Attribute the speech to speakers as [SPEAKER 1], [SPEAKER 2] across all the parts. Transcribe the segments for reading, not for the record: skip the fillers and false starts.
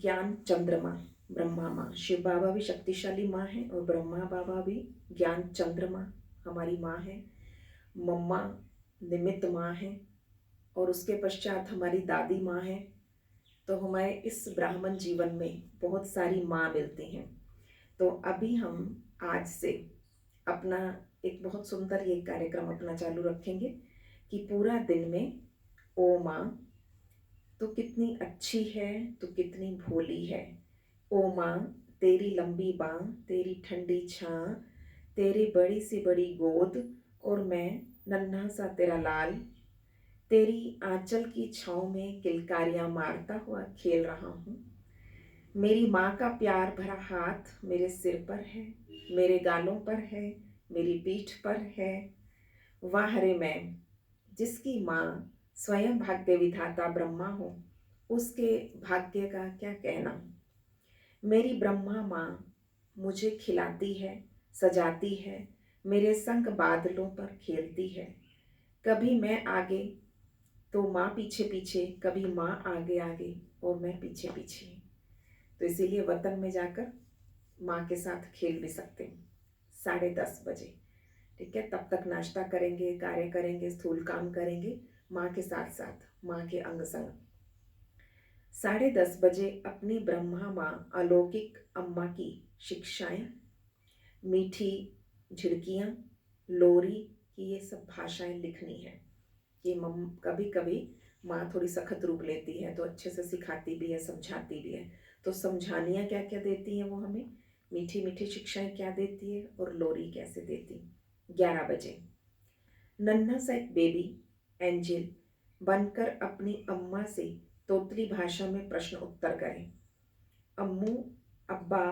[SPEAKER 1] ज्ञान चंद्रमा, ब्रह्मा माँ। शिव बाबा भी शक्तिशाली माँ है और ब्रह्मा बाबा भी ज्ञान चंद्रमा हमारी माँ है। मम्मा निमित्त माँ है और उसके पश्चात हमारी दादी माँ है। तो हमें इस ब्राह्मण जीवन में बहुत सारी माँ मिलती हैं। तो अभी हम आज से अपना एक बहुत सुंदर ये कार्यक्रम अपना चालू रखेंगे कि पूरा दिन में ओ माँ तो कितनी अच्छी है, तो कितनी भोली है। ओ माँ तेरी लंबी बाँह, तेरी ठंडी छाँ, तेरी बड़ी सी बड़ी गोद और मैं नन्हा सा तेरा लाल, तेरी आंचल की छाँव में किलकारियाँ मारता हुआ खेल रहा हूँ। मेरी माँ का प्यार भरा हाथ मेरे सिर पर है, मेरे गालों पर है, मेरी पीठ पर है। वाह रे मैं, जिसकी माँ स्वयं भाग्य विधाता ब्रह्मा हो, उसके भाग्य का क्या कहना। मेरी ब्रह्मा माँ मुझे खिलाती है, सजाती है, मेरे संग बादलों पर खेलती है। कभी मैं आगे तो माँ पीछे पीछे, कभी माँ आगे आगे और मैं पीछे पीछे। तो इसीलिए वतन में जाकर माँ के साथ खेल भी सकते हैं। 10:30 बजे, ठीक है, तब तक नाश्ता करेंगे, कार्य करेंगे, स्थूल काम करेंगे माँ के साथ साथ, माँ के अंग संग। 10:30 बजे अपनी ब्रह्मा माँ अलौकिक अम्मा की शिक्षाएं, मीठी झिड़कियाँ, लोरी की ये सब भाषाएं लिखनी है। कि मम कभी कभी माँ थोड़ी सख्त रूप लेती है तो अच्छे से सिखाती भी है, समझाती भी है। तो समझानियाँ क्या क्या देती हैं वो हमें, मीठी मीठी शिक्षाएं क्या देती है और लोरी कैसे देती। 11 बजे नन्हा सा एक बेबी एंजल बनकर अपनी अम्मा से तोतली भाषा में प्रश्न उत्तर करे। अम्मू, अब्बा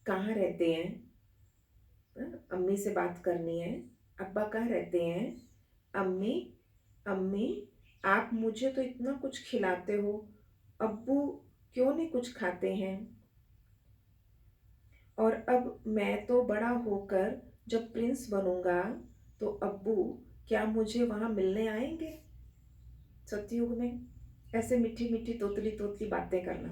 [SPEAKER 1] कहाँ रहते हैं? अम्मी से बात करनी है। अब्बा कहाँ रहते हैं? अम्मी, अम्मी आप मुझे तो इतना कुछ खिलाते हो, अब्बू क्यों नहीं कुछ खाते हैं? और अब मैं तो बड़ा होकर जब प्रिंस बनूंगा तो अब्बू क्या मुझे वहां मिलने आएंगे? सतयुग में ऐसे मीठी मीठी तोतली तोतली बातें करना।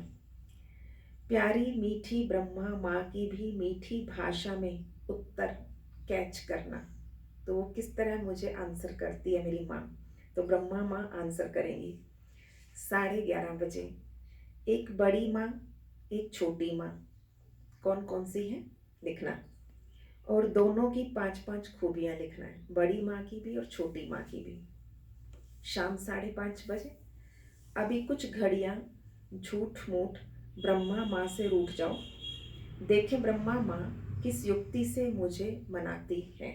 [SPEAKER 1] प्यारी मीठी ब्रह्मा माँ की भी मीठी भाषा में उत्तर कैच करना। तो वो किस तरह मुझे आंसर करती है मेरी माँ, तो ब्रह्मा माँ आंसर करेंगी। 11:30 बजे एक बड़ी माँ, एक छोटी माँ, कौन कौन सी है लिखना, और दोनों की 5-5 खूबियाँ लिखना है, बड़ी माँ की भी और छोटी माँ की भी। शाम 5:30 बजे अभी कुछ घड़ियाँ झूठ मूठ ब्रह्मा माँ से रूठ जाओ, देखें ब्रह्मा माँ किस युक्ति से मुझे मनाती है।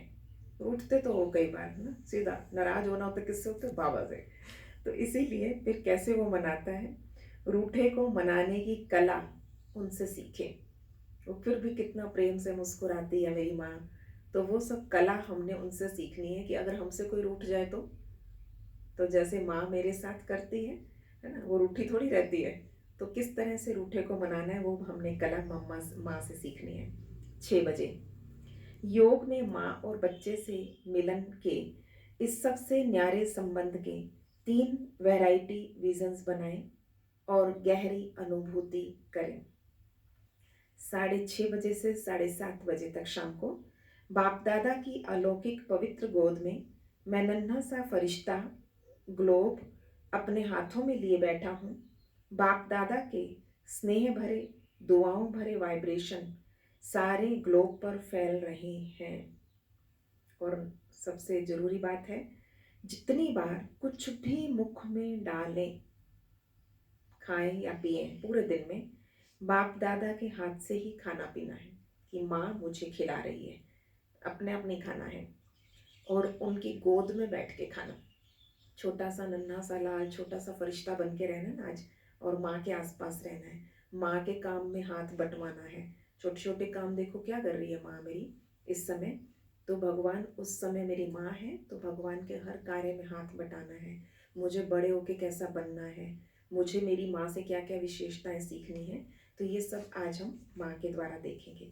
[SPEAKER 1] रूठते तो हो कई बार ना, सीधा नाराज होना होता किससे होता है? बाबा से। तो इसीलिए फिर कैसे वो मनाता है, रूठे को मनाने की कला उनसे सीखे। वो फिर भी कितना प्रेम से मुस्कुराती है मेरी माँ। तो वो सब कला हमने उनसे सीखनी है कि अगर हमसे कोई रूठ जाए तो जैसे माँ मेरे साथ करती है ना, वो रूठी थोड़ी रहती है। तो किस तरह से रूठे को मनाना है वो हमने कला मम्मा माँ से सीखनी है। 6 बजे योग में माँ और बच्चे से मिलन के इस सबसे न्यारे संबंध के 3 वैरायटी विजन्स बनाएं और गहरी अनुभूति करें। 6:30 बजे से 7:30 बजे तक शाम को बाप दादा की अलौकिक पवित्र गोद में मैं नन्हा सा फरिश्ता ग्लोब अपने हाथों में लिए बैठा हूँ। बाप दादा के स्नेह भरे, दुआओं भरे वाइब्रेशन सारे ग्लोब पर फैल रहे हैं। और सबसे जरूरी बात है, जितनी बार कुछ भी मुख में डालें, खाएं या पिए पूरे दिन में, बाप दादा के हाथ से ही खाना पीना है कि माँ मुझे खिला रही है, अपने आप नहीं खाना है। और उनकी गोद में बैठ के खाना, छोटा सा नन्हा सा लाल छोटा सा फरिश्ता बन के रहना ना आज, और माँ के आसपास रहना है, माँ के काम में हाथ बंटवाना है। छोटे छोटे काम देखो क्या कर रही है माँ मेरी इस समय, तो भगवान उस समय मेरी माँ है, तो भगवान के हर कार्य में हाथ बटाना है। मुझे बड़े होके कैसा बनना है, मुझे मेरी माँ से क्या क्या विशेषताएं सीखनी है, तो ये सब आज हम माँ के द्वारा देखेंगे।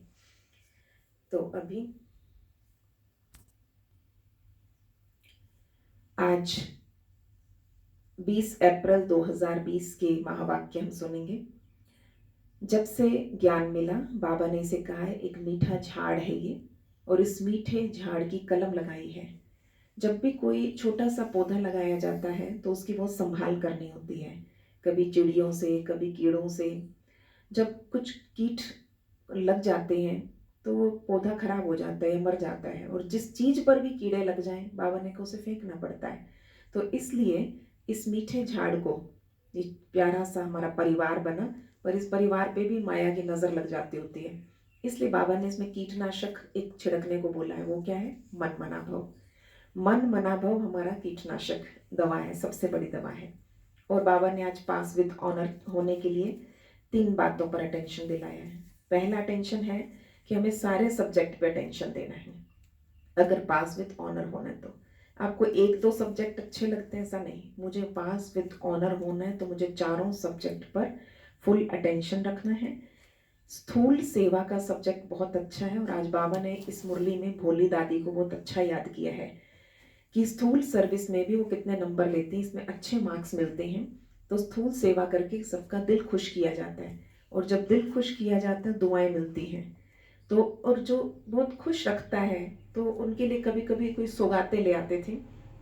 [SPEAKER 1] तो अभी आज 20 अप्रैल 2020 के महावाक्य हम सुनेंगे। जब से ज्ञान मिला, बाबा ने इसे कहा है एक मीठा झाड़ है ये, और इस मीठे झाड़ की कलम लगाई है। जब भी कोई छोटा सा पौधा लगाया जाता है तो उसकी बहुत संभाल करनी होती है, कभी चिड़ियों से, कभी कीड़ों से। जब कुछ कीट लग जाते हैं तो वो पौधा खराब हो जाता है, मर जाता है, और जिस चीज़ पर भी कीड़े लग जाएं बाबा ने को उसे फेंकना पड़ता है। तो इसलिए इस मीठे झाड़ को, ये प्यारा सा हमारा परिवार बना, पर इस परिवार पे भी माया की नज़र लग जाती होती है। इसलिए बाबा ने इसमें कीटनाशक एक छिड़कने को बोला है। वो क्या है? मन मना भव। मन मना भव हमारा कीटनाशक दवा है, सबसे बड़ी दवा है। और बाबा ने आज पास विद ऑनर होने के लिए 3 बातों पर अटेंशन दिलाया है। पहला अटेंशन है कि हमें सारे सब्जेक्ट पे अटेंशन देना है अगर पास विद ऑनर होना है तो। आपको 1-2 सब्जेक्ट अच्छे लगते हैं ऐसा नहीं, मुझे पास विद ऑनर होना है तो मुझे चारों सब्जेक्ट पर फुल अटेंशन रखना है। स्थूल सेवा का सब्जेक्ट बहुत अच्छा है, और आज बाबा ने इस मुरली में भोली दादी को बहुत अच्छा याद किया है कि स्थूल सर्विस में भी वो कितने नंबर लेती हैं, इसमें अच्छे मार्क्स मिलते हैं। तो स्थूल सेवा करके सबका दिल खुश किया जाता है, और जब दिल खुश किया जाता है दुआएं मिलती हैं। तो और जो बहुत खुश रखता है तो उनके लिए कभी कभी कोई सौगातें ले आते थे,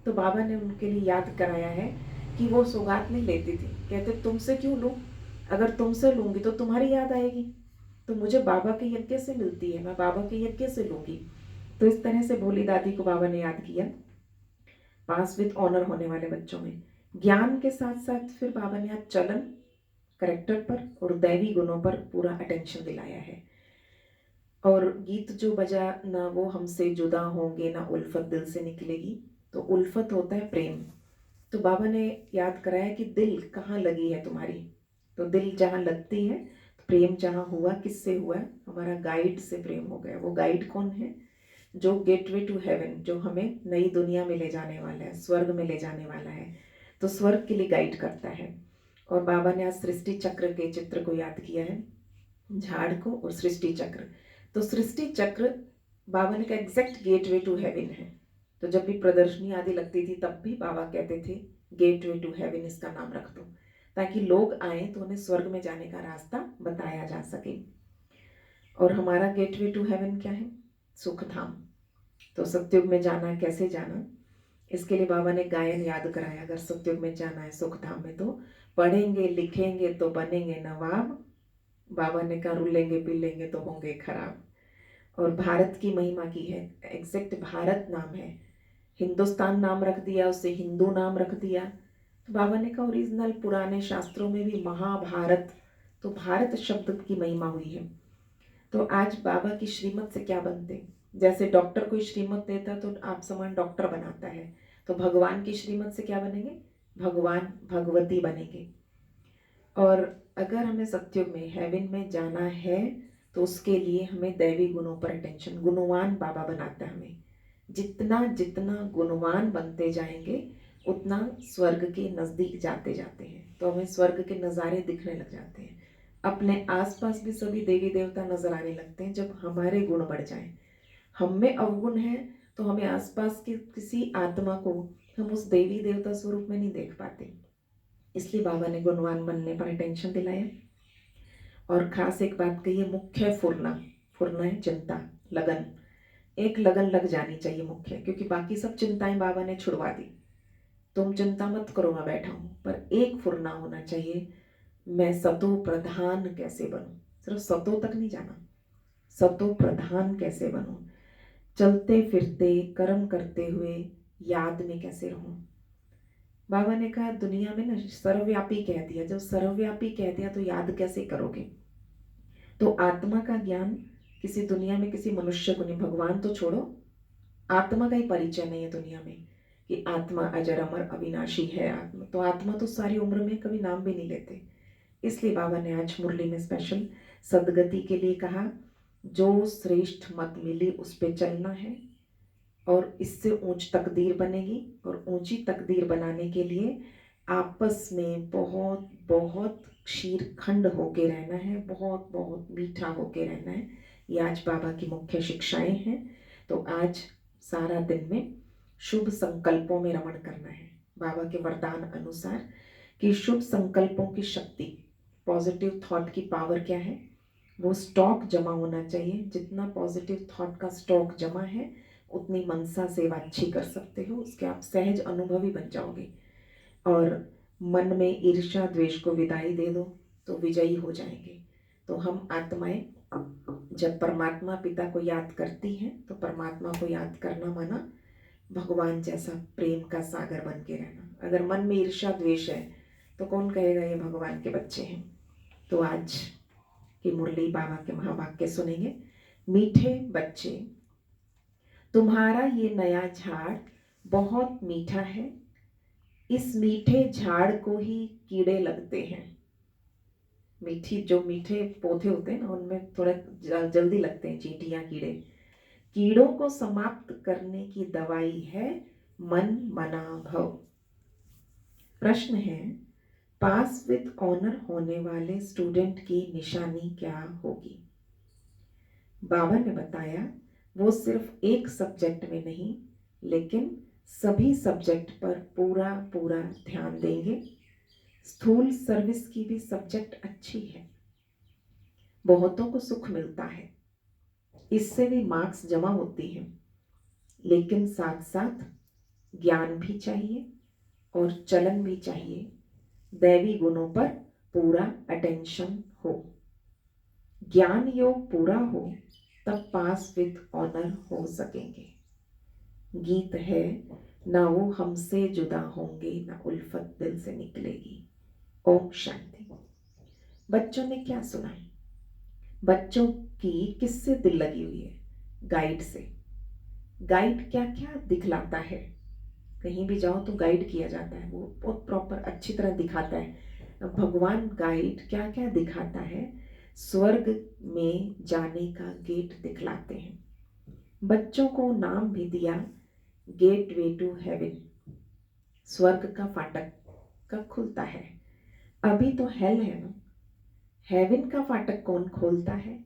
[SPEAKER 1] तो बाबा ने उनके लिए याद कराया है कि वो सौगात नहीं लेती थी, कहते तुमसे क्यों लूँ, अगर तुमसे लूँगी तो तुम्हारी याद आएगी, तो मुझे बाबा के यज्ञ से मिलती है, मैं बाबा के यज्ञ से लूँगी। तो इस तरह से भोली दादी को बाबा ने याद किया पास विद ऑनर होने वाले बच्चों में। ज्ञान के साथ साथ फिर बाबा ने आज चलन, करेक्टर पर और दैवी गुणों पर पूरा अटेंशन दिलाया है। और गीत जो बजा, ना वो हमसे जुदा होंगे ना उल्फत दिल से निकलेगी, तो उल्फत होता है प्रेम। तो बाबा ने याद कराया कि दिल कहाँ लगी है तुम्हारी, तो दिल जहाँ लगती है तो प्रेम जहाँ हुआ, किससे हुआ? हमारा गाइड से प्रेम हो गया। वो गाइड कौन है? जो गेटवे टू हेवन, जो हमें नई दुनिया में ले जाने वाला है, स्वर्ग में ले जाने वाला है, तो स्वर्ग के लिए गाइड करता है। और बाबा ने आज सृष्टि चक्र के चित्र को याद किया है, झाड़ को और सृष्टि चक्र। तो सृष्टि चक्र बाबा ने का एग्जैक्ट गेटवे टू हेवन है। तो जब भी प्रदर्शनी आदि लगती थी तब भी बाबा कहते थे गेटवे टू हेवन इसका नाम रख दो, ताकि लोग आए तो उन्हें स्वर्ग में जाने का रास्ता बताया जा सके। और हमारा गेटवे टू हेवन क्या है? सुख धाम। तो सत्युग में जाना, कैसे जाना, इसके लिए बाबा ने गायन याद कराया। अगर सत्युग में जाना है सुख धाम में तो पढ़ेंगे लिखेंगे तो बनेंगे नवाब, बाबा ने कहा रुलेंगे पी लेंगे तो होंगे खराब। और भारत की महिमा की है, एग्जैक्ट भारत नाम है, हिंदुस्तान नाम रख दिया, उसे हिंदू नाम रख दिया। तो बाबा ने कहा ओरिजिनल पुराने शास्त्रों में भी महाभारत, तो भारत शब्द की महिमा हुई है। तो आज बाबा की श्रीमत से क्या बनते, जैसे डॉक्टर कोई श्रीमत देता तो आप समान डॉक्टर बनाता है, तो भगवान की श्रीमत से क्या बनेंगे? भगवान भगवती बनेंगे। और अगर हमें सत्युग में हेवन में जाना है तो उसके लिए हमें दैवी गुणों पर अटेंशन, गुणवान बाबा बनाता है हमें। जितना जितना गुणवान बनते जाएंगे उतना स्वर्ग के नज़दीक जाते जाते हैं, तो हमें स्वर्ग के नज़ारे दिखने लग जाते हैं। अपने आसपास भी सभी देवी देवता नजर आने लगते हैं जब हमारे गुण बढ़ जाएं। हम में अवगुण है तो हमें आसपास की किसी आत्मा को हम उस देवी देवता स्वरूप में नहीं देख पाते। इसलिए बाबा ने गुणवान बनने पर अटेंशन दिलाया। और खास एक बात कही है, मुख्य फुरना, फुरना है चिंता, लगन। एक लगन लग जानी चाहिए मुख्य, क्योंकि बाकी सब चिंताएं बाबा ने छुड़वा दी। तुम चिंता मत करो मैं बैठा हूँ, पर एक फुरना होना चाहिए, मैं सतो प्रधान कैसे बनूं। सिर्फ सतो तक नहीं जाना, सतो प्रधान कैसे बनूं, चलते फिरते कर्म करते हुए याद में कैसे रहूं। बाबा ने कहा दुनिया में ना सर्वव्यापी कह दिया, जब सर्वव्यापी कह दिया तो याद कैसे करोगे। तो आत्मा का ज्ञान किसी दुनिया में किसी मनुष्य को नहीं, भगवान तो छोड़ो, आत्मा का ही परिचय नहीं है दुनिया में कि आत्मा अजर अमर अविनाशी है। आत्मा तो, आत्मा तो सारी उम्र में कभी नाम भी नहीं लेते। इसलिए बाबा ने आज मुरली में स्पेशल सदगति के लिए कहा, जो श्रेष्ठ मत मिली उस पे चलना है और इससे ऊंच तकदीर बनेगी। और ऊंची तकदीर बनाने के लिए आपस में बहुत बहुत क्षीरखंड होके रहना है, बहुत बहुत मीठा होके रहना है। ये आज बाबा की मुख्य शिक्षाएं हैं। तो आज सारा दिन में शुभ संकल्पों में रमण करना है, बाबा के वरदान अनुसार कि शुभ संकल्पों की शक्ति, पॉजिटिव थॉट की पावर क्या है, वो स्टॉक जमा होना चाहिए। जितना पॉजिटिव थॉट का स्टॉक जमा है उतनी मनसा सेवा अच्छी कर सकते हो, उसके आप सहज अनुभवी बन जाओगे। और मन में ईर्ष्या द्वेष को विदाई दे दो तो विजयी हो जाएंगे। तो हम आत्माएं जब परमात्मा पिता को याद करती हैं तो परमात्मा को याद करना माना भगवान जैसा प्रेम का सागर बन के रहना। अगर मन में ईर्ष्या द्वेष है तो कौन कहेगा ये भगवान के बच्चे हैं। तो आज की मुरली बाबा के महावाक्य सुनेंगे। मीठे बच्चे, तुम्हारा ये नया झाड़ बहुत मीठा है, इस मीठे झाड़ को ही कीड़े लगते हैं। जो मीठे पौधे होते हैं ना उनमें थोड़ा जल्दी लगते हैं चींटियां कीड़े। कीड़ों को समाप्त करने की दवाई है मन मना भव। प्रश्न है, पास विद ऑनर होने वाले स्टूडेंट की निशानी क्या होगी। बाबा ने बताया वो सिर्फ एक सब्जेक्ट में नहीं लेकिन सभी सब्जेक्ट पर पूरा पूरा ध्यान देंगे। स्थूल सर्विस की भी सब्जेक्ट अच्छी है, बहुतों को सुख मिलता है, इससे भी मार्क्स जमा होती हैं, लेकिन साथ साथ ज्ञान भी चाहिए और चलन भी चाहिए। दैवी गुणों पर पूरा अटेंशन हो। ज्ञान योग पूरा हो तब पास विद ऑनर हो सकेंगे। गीत है, ना वो हमसे जुदा होंगे ना उल्फत दिल से निकलेगी। ओम शांति। बच्चों ने क्या सुना। बच्चों की किससे दिल लगी हुई है, गाइड से। गाइड क्या क्या दिखलाता है, कहीं भी जाओ तो गाइड किया जाता है, वो बहुत प्रॉपर अच्छी तरह दिखाता है। भगवान गाइड क्या क्या दिखाता है, स्वर्ग में जाने का गेट दिखलाते हैं। बच्चों को नाम भी दिया गेट वे टू हेवन। स्वर्ग का फाटक कब खुलता है, अभी तो हेल है ना। हेवन का फाटक कौन खोलता है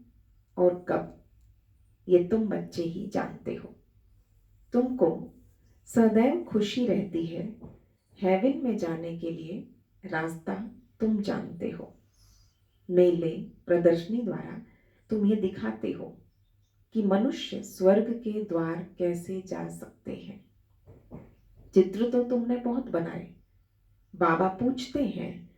[SPEAKER 1] और कब, ये तुम बच्चे ही जानते हो। तुमको सदैव खुशी रहती है, हेवन में जाने के लिए रास्ता तुम जानते हो। मेले प्रदर्शनी द्वारा तुम ये दिखाते हो कि मनुष्य स्वर्ग के द्वार कैसे जा सकते हैं। चित्र तो तुमने बहुत बनाए। बाबा पूछते हैं,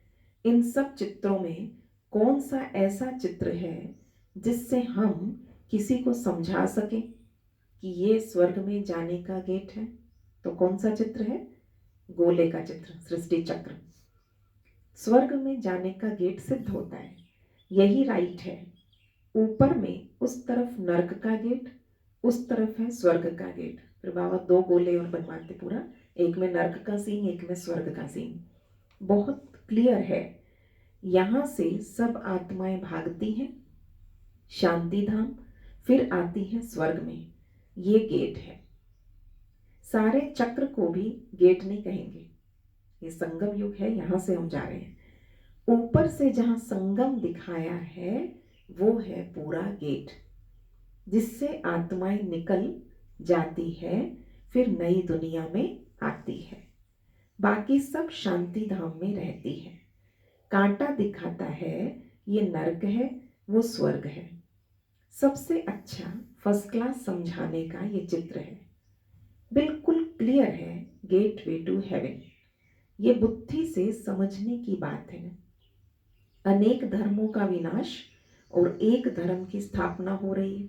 [SPEAKER 1] इन सब चित्रों में कौन सा ऐसा चित्र है जिससे हम किसी को समझा सकें कि ये स्वर्ग में जाने का गेट है। तो कौन सा चित्र है, गोले का चित्र, सृष्टि चक्र। स्वर्ग में जाने का गेट सिद्ध होता है, यही राइट है। ऊपर में उस तरफ नर्क का गेट, उस तरफ है स्वर्ग का गेट। फिर बाबा दो गोले और बनवाते पूरा, एक में नर्क का सीन, एक में स्वर्ग का सीन। बहुत क्लियर है। यहाँ से सब आत्माएं भागती हैं शांति धाम, फिर आती हैं स्वर्ग में। ये गेट है। सारे चक्र को भी गेट नहीं कहेंगे, ये संगम युग है, यहाँ से हम जा रहे हैं। ऊपर से जहाँ संगम दिखाया है वो है पूरा गेट, जिससे आत्माएं निकल जाती है, फिर नई दुनिया में आती है। बाकी सब शांति धाम में रहती है। कांटा दिखाता है ये नरक है, वो स्वर्ग है। सबसे अच्छा फर्स्ट क्लास समझाने का ये चित्र है, बिल्कुल क्लियर है। गेट वे टू हेवन, ये बुद्धि से समझने की बात है। अनेक धर्मों का विनाश और एक धर्म की स्थापना हो रही है।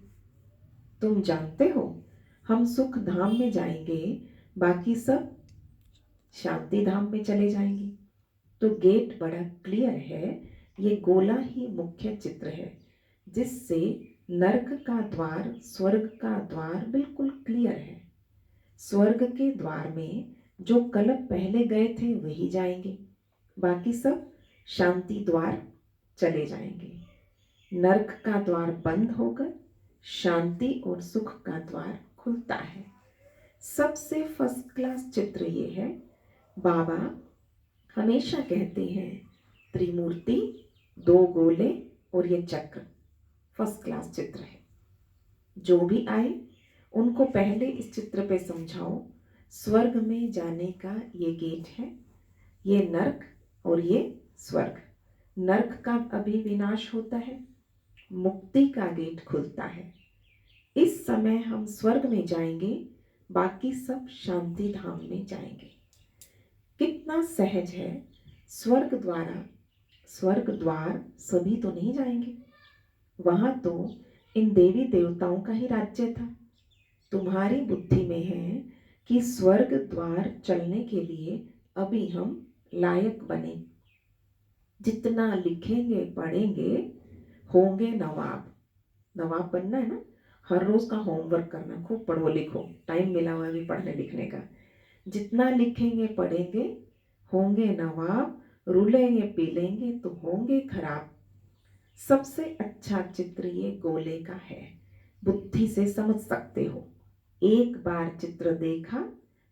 [SPEAKER 1] तुम जानते हो हम सुख धाम में जाएंगे, बाकी सब शांति धाम में चले जाएंगे। तो गेट बड़ा क्लियर है, ये गोला ही मुख्य चित्र है, जिससे नरक का द्वार स्वर्ग का द्वार बिल्कुल क्लियर है। स्वर्ग के द्वार में जो कल्प पहले गए थे वही जाएंगे, बाकी सब शांति द्वार चले जाएंगे। नरक का द्वार बंद होकर शांति और सुख का द्वार खुलता है। सबसे फर्स्ट क्लास चित्र ये है। बाबा हमेशा कहते हैं त्रिमूर्ति, दो गोले और ये चक्र फर्स्ट क्लास चित्र है। जो भी आए उनको पहले इस चित्र पे समझाओ, स्वर्ग में जाने का ये गेट है, ये नरक और ये स्वर्ग। नरक का अभी विनाश होता है, मुक्ति का गेट खुलता है। इस समय हम स्वर्ग में जाएंगे, बाकी सब शांति धाम में जाएंगे। कितना सहज है। स्वर्ग द्वार सभी तो नहीं जाएंगे, वहां तो इन देवी देवताओं का ही राज्य था। तुम्हारी बुद्धि में है कि स्वर्ग द्वार चलने के लिए अभी हम लायक बने। जितना लिखेंगे पढ़ेंगे होंगे नवाब। नवाब बनना है ना, हर रोज का होमवर्क करना, खूब पढ़ो लिखो, टाइम मिला हुआ है अभी पढ़ने लिखने का। जितना लिखेंगे पढ़ेंगे होंगे नवाब, रुलेंगे पीलेंगे तो होंगे खराब। सबसे अच्छा चित्र ये गोले का है, बुद्धि से समझ सकते हो। एक बार चित्र देखा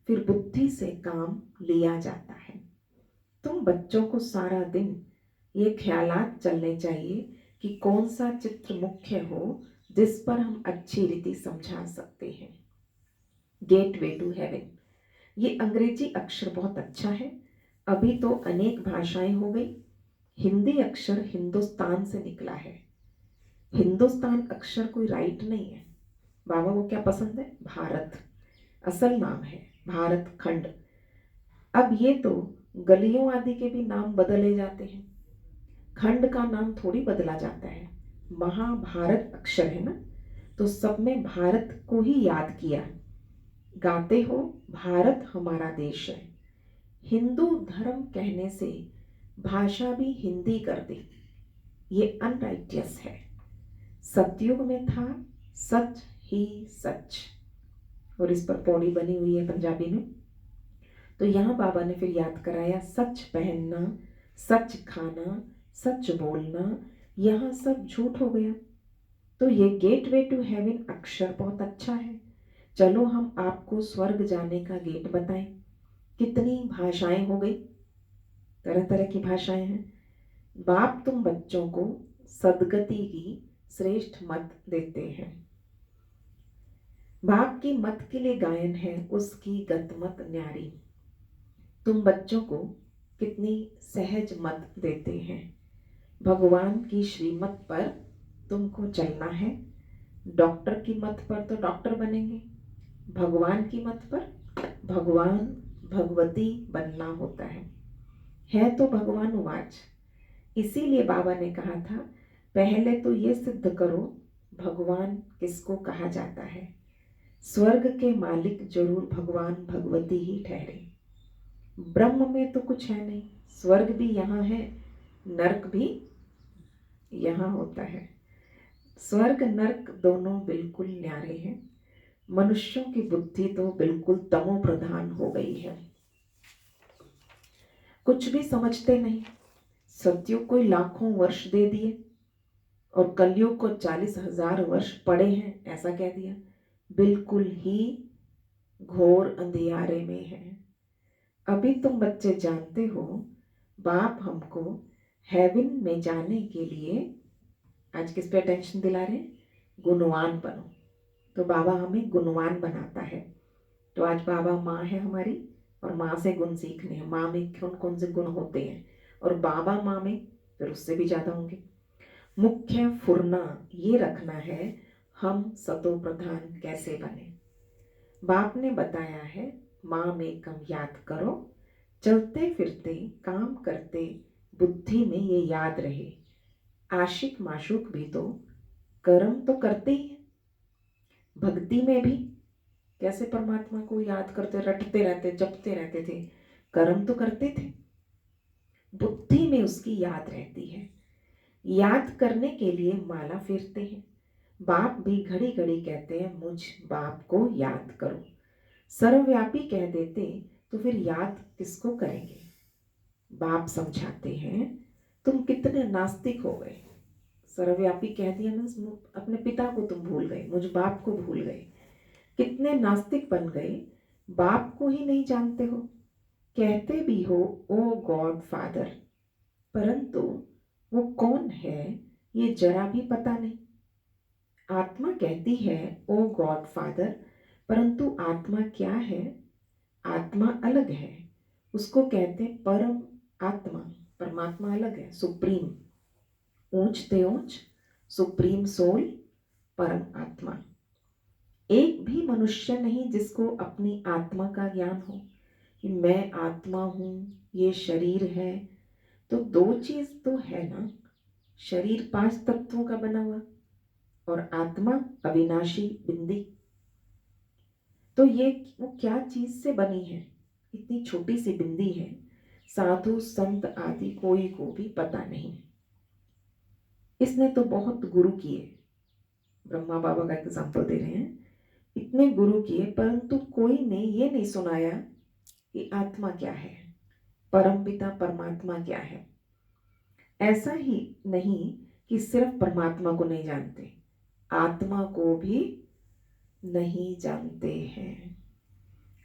[SPEAKER 1] फिर बुद्धि से काम लिया जाता है। तुम बच्चों को सारा दिन ये ख्यालात चलने चाहिए कि कौन सा चित्र मुख्य हो जिस पर हम अच्छी रीति समझा सकते हैं। गेट वे टू हेवन, ये अंग्रेजी अक्षर बहुत अच्छा है। अभी तो अनेक भाषाएं हो गई। हिंदी अक्षर हिंदुस्तान से निकला है। हिंदुस्तान अक्षर कोई राइट नहीं है। बाबा को क्या पसंद है? भारत असल नाम है, भारत खंड। अब ये तो गलियों आदि के भी नाम बदले जाते हैं, खंड का नाम थोड़ी बदला जाता है। महाभारत अक्षर है ना, तो सब में भारत को ही याद किया। गाते हो भारत हमारा देश है। हिंदू धर्म कहने से भाषा भी हिंदी कर दी, ये अनराइटियस है। सतयुग में था सच ही सच, और इस पर पौड़ी बनी हुई है पंजाबी में। तो यहाँ बाबा ने फिर याद कराया, सच पहनना, सच खाना, सच बोलना, यहाँ सब झूठ हो गया। तो ये गेट वे टू हेवन अक्षर बहुत अच्छा है। चलो हम आपको स्वर्ग जाने का गेट बताएं। कितनी भाषाएं हो गई, तरह तरह की भाषाएं हैं। बाप तुम बच्चों को सदगति की श्रेष्ठ मत देते हैं। बाप की मत के लिए गायन है, उसकी गतमत न्यारी। तुम बच्चों को कितनी सहज मत देते हैं। भगवान की श्रीमत पर तुमको चलना है। डॉक्टर की मत पर तो डॉक्टर बनेंगे, भगवान की मत पर भगवान भगवती बनना होता है तो भगवान उवाच। इसीलिए बाबा ने कहा था, पहले तो ये सिद्ध करो भगवान किसको कहा जाता है। स्वर्ग के मालिक जरूर भगवान भगवती ही ठहरे। ब्रह्म में तो कुछ है नहीं, स्वर्ग भी यहाँ है, नरक भी यहाँ होता है। स्वर्ग नरक दोनों बिल्कुल न्यारे हैं। मनुष्यों की बुद्धि तो बिल्कुल तमो प्रधान हो गई है, कुछ भी समझते नहीं। सतयुग को लाखों वर्ष दे दिए और कलयुग को 40,000 वर्ष पड़े हैं, ऐसा कह दिया। बिल्कुल ही घोर अंधियारे में है। अभी तुम बच्चे जानते हो, बाप हमको हेवन में जाने के लिए आज किस पे अटेंशन दिला रहे हैं? गुणवान बनो। तो बाबा हमें गुणवान बनाता है। तो आज बाबा माँ है हमारी, और माँ से गुण सीखने हैं। माँ में कौन कौन से गुण होते हैं, और बाबा माँ में फिर उससे भी ज़्यादा होंगे। मुख्य फुरना ये रखना है, हम सतो प्रधान कैसे बने। बाप ने बताया है, माँ में कम याद करो, चलते फिरते काम करते बुद्धि में ये याद रहे। आशिक माशूक भी तो कर्म तो करते ही हैं। भक्ति में भी कैसे परमात्मा को याद करते, रटते रहते, जपते रहते थे, कर्म तो करते थे। बुद्धि में उसकी याद रहती है। याद करने के लिए माला फेरते हैं। बाप भी घड़ी घड़ी कहते हैं, मुझ बाप को याद करो। सर्वव्यापी कह देते तो फिर याद किसको करेंगे। बाप समझाते हैं, तुम कितने नास्तिक हो गए। सर्वव्यापी कह दिया ना, अपने पिता को तुम भूल गए, मुझ बाप को भूल गए। कितने नास्तिक बन गए, बाप को ही नहीं जानते हो। कहते भी हो ओ गॉड फादर, परंतु वो कौन है ये जरा भी पता नहीं। आत्मा कहती है ओ गॉड फादर, परंतु आत्मा क्या है? आत्मा अलग है, उसको कहते परम आत्मा। परमात्मा अलग है, सुप्रीम, ऊंच ते ऊंच, सुप्रीम सोल, परम आत्मा। एक भी मनुष्य नहीं जिसको अपनी आत्मा का ज्ञान हो कि मैं आत्मा हूं, ये शरीर है। तो दो चीज तो है ना, शरीर 5 तत्वों का बना हुआ और आत्मा अविनाशी बिंदी। तो ये वो क्या चीज से बनी है, इतनी छोटी सी बिंदी है, साधु संत आदि कोई को भी पता नहीं। इसने तो बहुत गुरु किए, ब्रह्मा बाबा का एग्जाम्पल दे रहे हैं, इतने गुरु किए परंतु कोई ने ये नहीं सुनाया कि आत्मा क्या है, परम पिता परमात्मा क्या है। ऐसा ही नहीं कि सिर्फ परमात्मा को नहीं जानते, आत्मा को भी नहीं जानते हैं।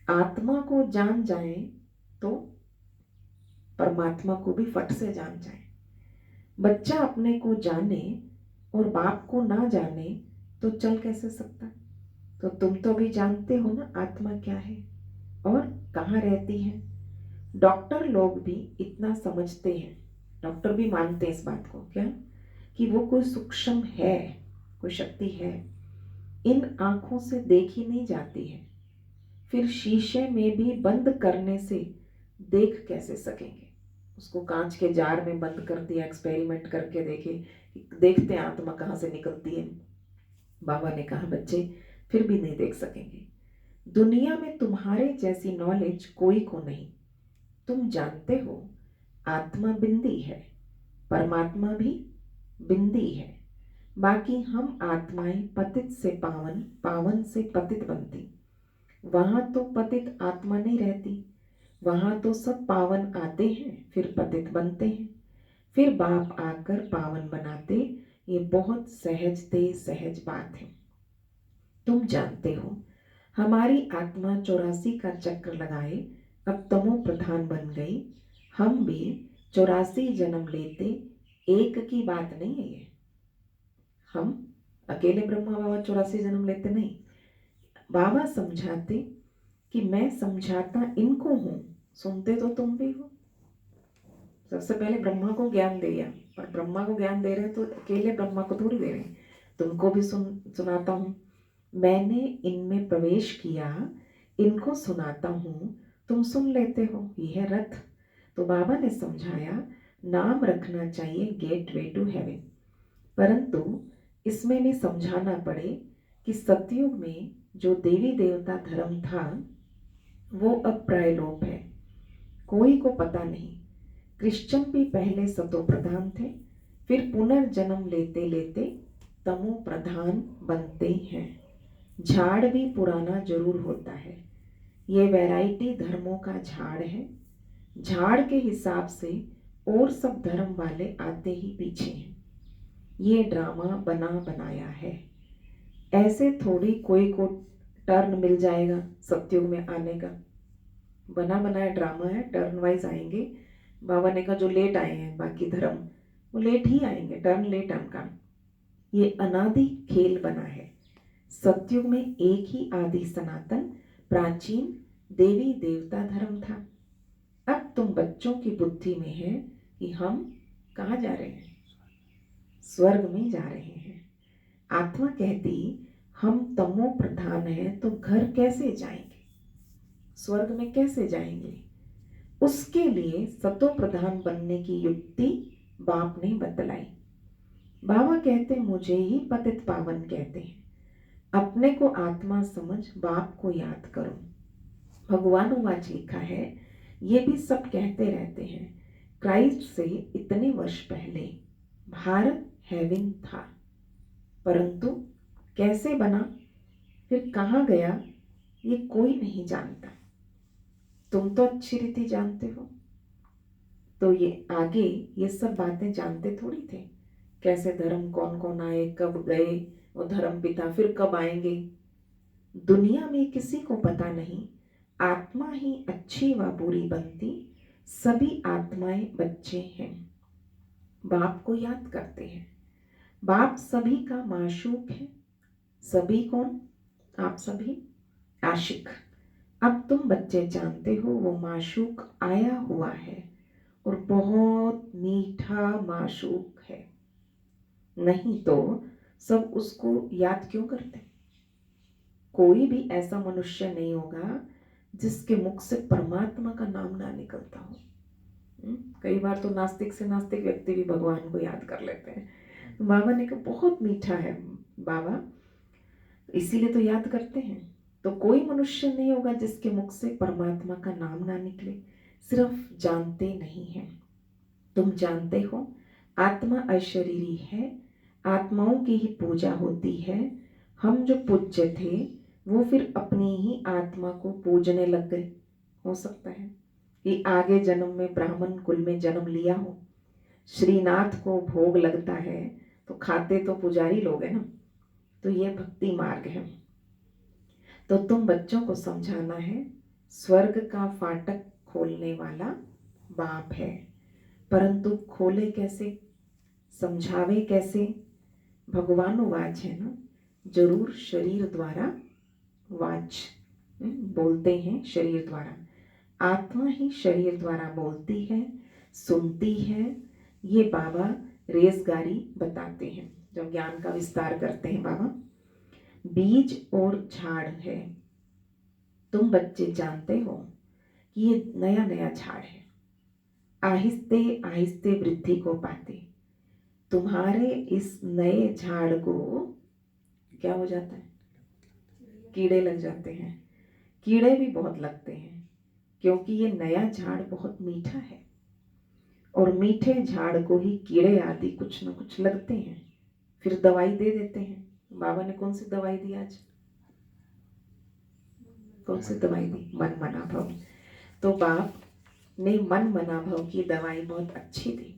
[SPEAKER 1] आत्मा को जान जाए तो परमात्मा को भी फट से जान जाए। बच्चा अपने को जाने और बाप को ना जाने तो चल कैसे सकता। तो तुम तो भी जानते हो ना आत्मा क्या है और कहाँ रहती है। डॉक्टर लोग भी इतना समझते हैं, डॉक्टर भी मानते हैं इस बात को, क्या कि वो कोई सूक्ष्म है, कोई शक्ति है, इन आंखों से देखी नहीं जाती है। फिर शीशे में भी बंद करने से देख कैसे सकेंगे। उसको कांच के जार में बंद कर दिया, एक्सपेरिमेंट करके देखे, देखते हैं आत्मा कहाँ से निकलती है। बाबा ने कहा बच्चे फिर भी नहीं देख सकेंगे। दुनिया में तुम्हारे जैसी नॉलेज कोई को नहीं। तुम जानते हो आत्मा बिंदी है, परमात्मा भी बिंदी है। बाकी हम आत्माएं पतित से पावन, पावन से पतित बनती। वहां तो पतित आत्मा नहीं रहती, वहां तो सब पावन आते हैं फिर पतित बनते हैं, फिर बाप आकर पावन बनाते। ये बहुत सहज बात है। तुम जानते हो हमारी आत्मा 84 का चक्र लगाए अब तमो प्रधान बन गई। हम भी 84 जन्म लेते, एक की बात नहीं है ये। हम अकेले ब्रह्मा बाबा 84 जन्म लेते नहीं। बाबा समझाते कि मैं समझाता इनको हूं, सुनते तो तुम भी हो। सबसे पहले ब्रह्मा को ज्ञान दिया, और ब्रह्मा को ज्ञान दे रहे हैं तो अकेले ब्रह्मा को थोड़ी दे रहे हैं, तुमको भी सुनाता हूँ। मैंने इनमें प्रवेश किया, इनको सुनाता हूँ, तुम सुन लेते हो, ये है रथ। तो बाबा ने समझाया नाम रखना चाहिए गेटवे टू हेवन, परंतु इसमें भी समझाना पड़े कि सतयुग में जो देवी देवता धर्म था वो अब प्रायलोप है, कोई को पता नहीं। क्रिश्चियन भी पहले सतो प्रधान थे, फिर पुनर्जन्म लेते लेते तमो प्रधान बनते हैं। झाड़ भी पुराना जरूर होता है, ये वैरायटी धर्मों का झाड़ है। झाड़ के हिसाब से और सब धर्म वाले आते ही पीछे हैं। ये ड्रामा बना बनाया है, ऐसे थोड़ी कोई को टर्न मिल जाएगा सत्युग में आने का। बना बनाया ड्रामा है, टर्न वाइज आएंगे। बाबा ने कहा जो लेट आए हैं बाकी धर्म वो लेट ही आएंगे, टर्न लेट उनका। ये अनादि खेल बना है। सतयुग में एक ही आदि सनातन प्राचीन देवी देवता धर्म था। अब तुम बच्चों की बुद्धि में है कि हम कहाँ जा रहे हैं, स्वर्ग में जा रहे हैं। आत्मा कहती हम तमो प्रधान हैं तो घर कैसे जाएंगे, स्वर्ग में कैसे जाएंगे। उसके लिए सतो प्रधान बनने की युक्ति बाप ने बतलाई। बाबा कहते मुझे ही पतित पावन कहते हैं, अपने को आत्मा समझ बाप को याद करो। भगवानुवाच लिखा है, ये भी सब कहते रहते हैं क्राइस्ट से इतने वर्ष पहले भारत हेवन था, परंतु कैसे बना फिर कहाँ गया ये कोई नहीं जानता। तुम तो अच्छी रीति जानते हो, तो ये आगे ये सब बातें जानते थोड़ी थे, कैसे धर्म कौन कौन आए कब गए, वो धर्म पिता फिर कब आएंगे। दुनिया में किसी को पता नहीं, आत्मा ही अच्छी व बुरी बनती, सभी आत्माएं बच्चे हैं, बाप को याद करते हैं। बाप सभी का माशूक है। सभी कौन, आप सभी आशिक। अब तुम बच्चे जानते हो वो माशूक आया हुआ है, और बहुत मीठा माशूक है, नहीं तो सब उसको याद क्यों करते। कोई भी ऐसा मनुष्य नहीं होगा जिसके मुख से परमात्मा का नाम ना निकलता हो। कई बार तो नास्तिक से नास्तिक व्यक्ति भी भगवान को याद कर लेते हैं। तो बाबा ने कहा बहुत मीठा है बाबा, इसीलिए तो याद करते हैं। तो कोई मनुष्य नहीं होगा जिसके मुख से परमात्मा का नाम ना निकले, सिर्फ जानते नहीं हैं। तुम जानते हो आत्मा अशरीरी है, आत्माओं की ही पूजा होती है। हम जो पूज्य थे वो फिर अपनी ही आत्मा को पूजने लग गए। हो सकता है कि आगे जन्म में ब्राह्मण कुल में जन्म लिया हो, श्रीनाथ को भोग लगता है तो खाते तो पुजारी लोग हैं ना। तो ये भक्ति मार्ग है। तो तुम बच्चों को समझाना है स्वर्ग का फाटक खोलने वाला बाप है, परंतु खोले कैसे, समझावे कैसे। भगवानुवाच है ना, जरूर शरीर द्वारा वाच, बोलते हैं शरीर द्वारा। आत्मा ही शरीर द्वारा बोलती है, सुनती है। ये बाबा रेजगारी बताते हैं जब ज्ञान का विस्तार करते हैं बाबा। बीज और झाड़ है, तुम बच्चे जानते हो कि ये नया नया झाड़ है, आहिस्ते आहिस्ते वृद्धि को पाते। तुम्हारे इस नए झाड़ को क्या हो जाता है, कीड़े लग जाते हैं। कीड़े भी बहुत लगते हैं क्योंकि ये नया झाड़ बहुत मीठा है, और मीठे झाड़ को ही कीड़े आदि कुछ न कुछ लगते हैं, फिर दवाई दे देते हैं। बाबा ने कौन सी दवाई दी आज, कौन सी दवाई दी, मन मना भव। तो बाप ने मन मना भव की दवाई बहुत अच्छी दी।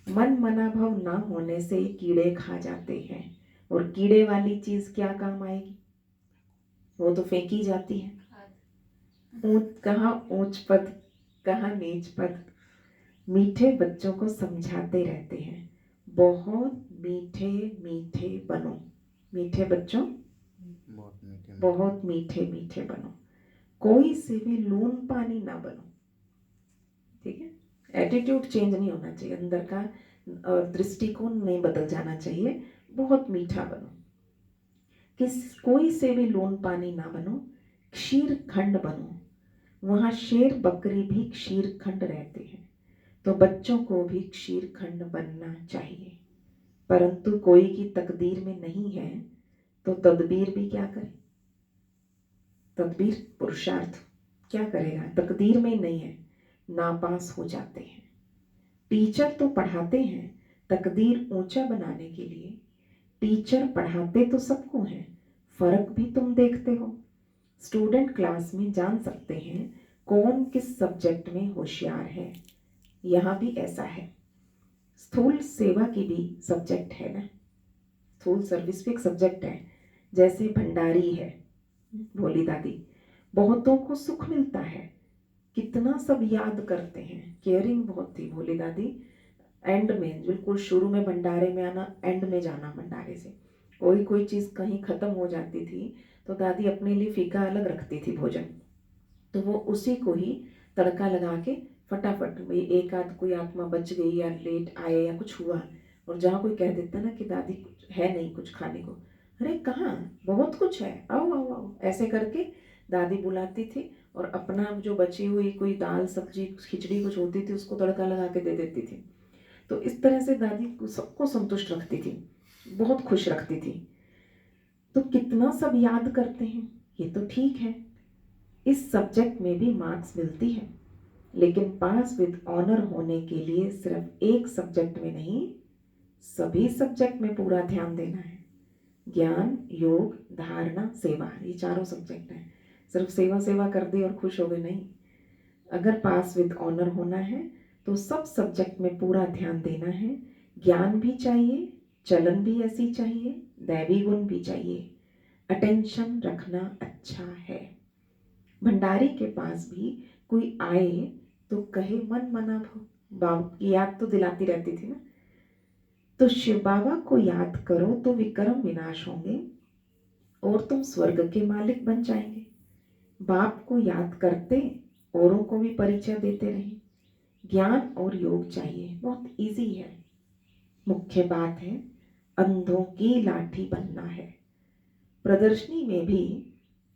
[SPEAKER 1] मन मना भव ना होने से कीड़े खा जाते हैं, और कीड़े वाली चीज क्या काम आएगी, वो तो फेंकी जाती है। कहाँ ऊंच पद, कहाँ नीच पद। मीठे बच्चों को समझाते रहते हैं, बहुत मीठे मीठे बनो। मीठे बच्चों बहुत मीठे मीठे बनो, कोई से भी लून पानी ना बनो। ठीक है, एटीट्यूड चेंज नहीं होना चाहिए, अंदर का दृष्टिकोण नहीं बदल जाना चाहिए। बहुत मीठा बनो, कोई से भी लून पानी ना बनो, क्षीर खंड बनो। वहां शेर बकरी भी क्षीर खंड रहते हैं, तो बच्चों को भी क्षीर खंड बनना चाहिए। परंतु कोई की तकदीर में नहीं है तो तदबीर भी क्या करे, तदबीर पुरुषार्थ क्या करेगा, तकदीर में नहीं है, नापास हो जाते हैं। टीचर तो पढ़ाते हैं तकदीर ऊंचा बनाने के लिए, टीचर पढ़ाते तो सबको हैं, फर्क भी तुम देखते हो। स्टूडेंट क्लास में जान सकते हैं कौन किस सब्जेक्ट में होशियार है। यहाँ भी ऐसा है, स्थूल सेवा की भी सब्जेक्ट है ना, स्थूल सर्विस भी एक सब्जेक्ट है। जैसे भंडारी है भोली दादी, बहुतों को सुख मिलता है, कितना सब याद करते हैं, केयरिंग बहुत थी भोली दादी। एंड में बिल्कुल शुरू में भंडारे में आना, एंड में जाना भंडारे से। कोई कोई चीज़ कहीं ख़त्म हो जाती थी तो दादी अपने लिए फीका अलग रखती थी भोजन, तो वो उसी को ही तड़का लगा के फटाफट, भाई एक आध कोई आत्मा बच गई या लेट आए या कुछ हुआ, और जहाँ कोई कह देता ना कि दादी कुछ है नहीं कुछ खाने को, अरे कहाँ, बहुत कुछ है, आओ आओ आओ, ऐसे करके दादी बुलाती थी, और अपना जो बची हुई कोई दाल सब्जी खिचड़ी कुछ होती थी उसको तड़का लगा के दे देती थी। तो इस तरह से दादी सबको संतुष्ट रखती थी, बहुत खुश रखती थी। तो कितना सब याद करते हैं, ये तो ठीक है, इस सब्जेक्ट में भी मार्क्स मिलती है, लेकिन पास विद ऑनर होने के लिए सिर्फ एक सब्जेक्ट में नहीं, सभी सब्जेक्ट में पूरा ध्यान देना है। ज्ञान, योग, धारणा, सेवा, ये चारों सब्जेक्ट हैं। सिर्फ सेवा सेवा कर दी और खुश हो गए नहीं, अगर पास विद ऑनर होना है तो सब सब्जेक्ट में पूरा ध्यान देना है। ज्ञान भी चाहिए, चलन भी ऐसी चाहिए, दैवी गुण भी चाहिए, अटेंशन रखना अच्छा है। भंडारी के पास भी कोई आए तो कहे मन मना भव, बाबा की याद तो दिलाती रहती थी ना। तो शिव बाबा को याद करो तो विक्रम विनाश होंगे और तुम स्वर्ग के मालिक बन जाएंगे। बाप को याद करते औरों को भी परिचय देते रहे, ज्ञान और योग चाहिए, बहुत इजी है। मुख्य बात है अंधों की लाठी बनना है। प्रदर्शनी में भी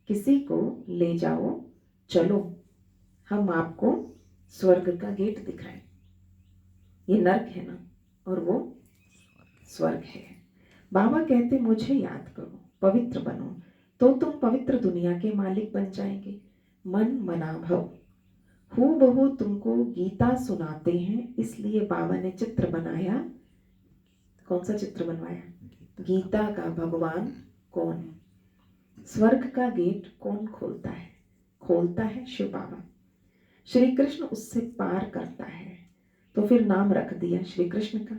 [SPEAKER 1] किसी को ले जाओ, चलो हम आपको स्वर्ग का गेट दिखाएं। ये नर्क है ना, और वो स्वर्ग है। बाबा कहते मुझे याद करो, पवित्र बनो, तो तुम पवित्र दुनिया के मालिक बन जाएंगे। मन मना भव। हूबहू तुमको गीता सुनाते हैं, इसलिए बाबा ने चित्र बनाया। कौन सा चित्र बनवाया? गीता का भगवान कौन? स्वर्ग का गेट कौन खोलता है? खोलता है शिव बाबा। श्री कृष्ण उससे पार करता है, तो फिर नाम रख दिया श्री कृष्ण का।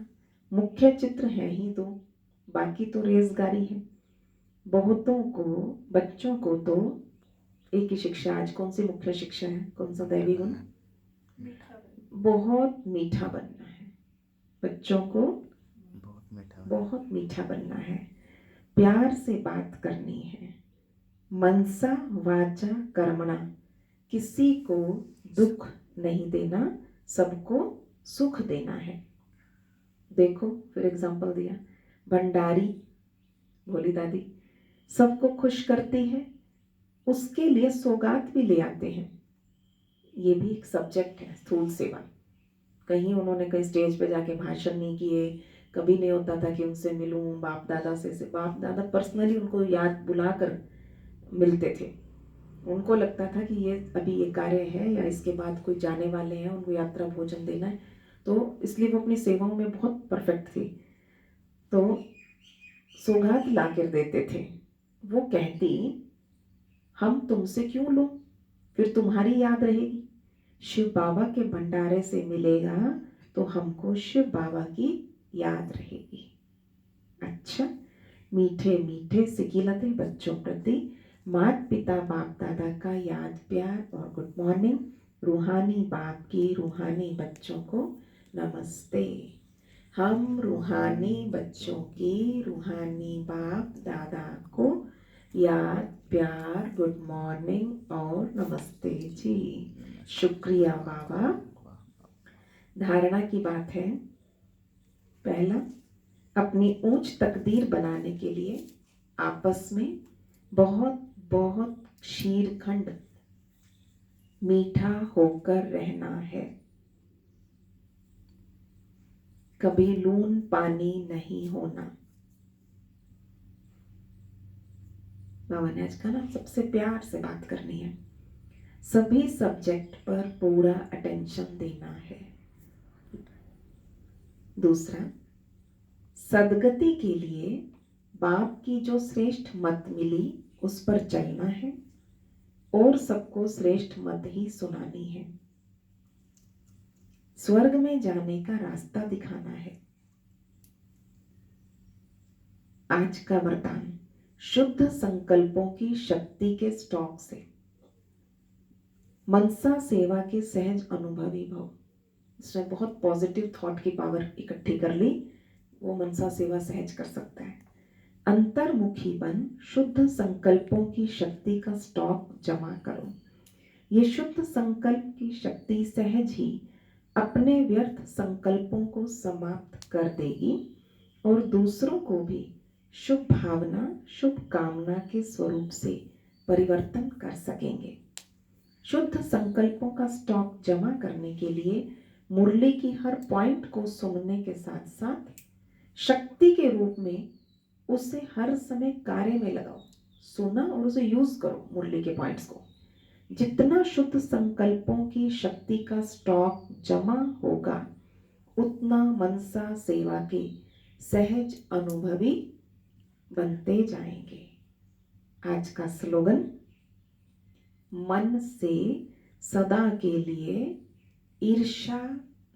[SPEAKER 1] मुख्य चित्र है ही दो, बाकी तो रेजगारी है। बहुतों को, बच्चों को तो एक ही शिक्षा। आज कौन सी मुख्य शिक्षा है? कौन सा दैवी गुण? बहुत मीठा बनना है। बच्चों को बहुत मीठा बनना है, प्यार से बात करनी है। मनसा वाचा कर्मणा, किसी को दुख नहीं देना, सबको सुख देना है। देखो फिर एग्जाम्पल दिया, भंडारी भोली दादी सबको खुश करती है, उसके लिए सौगात भी ले आते हैं। ये भी एक सब्जेक्ट है, स्थूल सेवा। कहीं उन्होंने कहीं स्टेज पे जाके भाषण नहीं किए, कभी नहीं होता था कि उनसे मिलूं बाप दादा से। बाप दादा पर्सनली उनको याद बुलाकर मिलते थे। उनको लगता था कि ये अभी ये कार्य है या इसके बाद कोई जाने वाले हैं, उनको यात्रा भोजन देना है, तो इसलिए वो अपनी सेवाओं में बहुत परफेक्ट थी। तो सौगात ला कर देते थे। वो कहती हम तुमसे क्यों लो, फिर तुम्हारी याद रहेगी। शिव बाबा के भंडारे से मिलेगा तो हमको शिव बाबा की याद रहेगी। अच्छा, मीठे मीठे सिकिलते बच्चों प्रति माता पिता बाप दादा का याद प्यार और गुड मॉर्निंग। रूहानी बाप की रूहानी बच्चों को नमस्ते। हम रूहानी बच्चों की रूहानी बाप दादा को याद प्यार गुड मॉर्निंग और नमस्ते जी। शुक्रिया बाबा। धारणा की बात है, पहला, अपनी ऊंच तकदीर बनाने के लिए आपस में बहुत बहुत शीरखंड मीठा होकर रहना है। कभी लून पानी नहीं होना। बाबा ने आज कहा ना, सबसे प्यार से बात करनी है, सभी सब्जेक्ट पर पूरा अटेंशन देना है। दूसरा, सदगति के लिए बाप की जो श्रेष्ठ मत मिली उस पर चलना है और सबको श्रेष्ठ मत ही सुनानी है। स्वर्ग में जाने का रास्ता दिखाना है। आज का वरदान, शुद्ध संकल्पों की शक्ति के स्टॉक से मनसा सेवा के सहज अनुभवी भव। इसने बहुत पॉजिटिव थॉट की पावर इकट्ठी कर ली, वो मनसा सेवा सहज कर सकता है। अंतर्मुखी बन शुद्ध संकल्पों की शक्ति का स्टॉक जमा करो। ये शुद्ध संकल्प की शक्ति सहज ही अपने व्यर्थ संकल्पों को समाप्त कर देगी और दूसरों को भी शुभ भावना शुभ कामना के स्वरूप से परिवर्तन कर सकेंगे। शुद्ध संकल्पों का स्टॉक जमा करने के लिए मुरली की हर पॉइंट को सुनने के साथ साथ शक्ति के रूप में उसे हर समय कार्य में लगाओ। सुना और उसे यूज करो मुरली के पॉइंट्स को। जितना शुद्ध संकल्पों की शक्ति का स्टॉक जमा होगा, उतना मनसा सेवा के सहज अनुभवी बनते जाएंगे। आज का स्लोगन, मन से सदा के लिए ईर्ष्या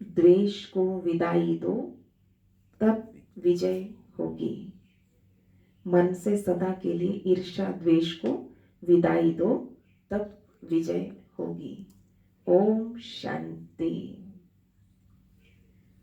[SPEAKER 1] द्वेष को विदाई दो, तब विजय होगी। मन से सदा के लिए ईर्ष्या द्वेष को विदाई दो, तब विजय होगी। ओम शांति।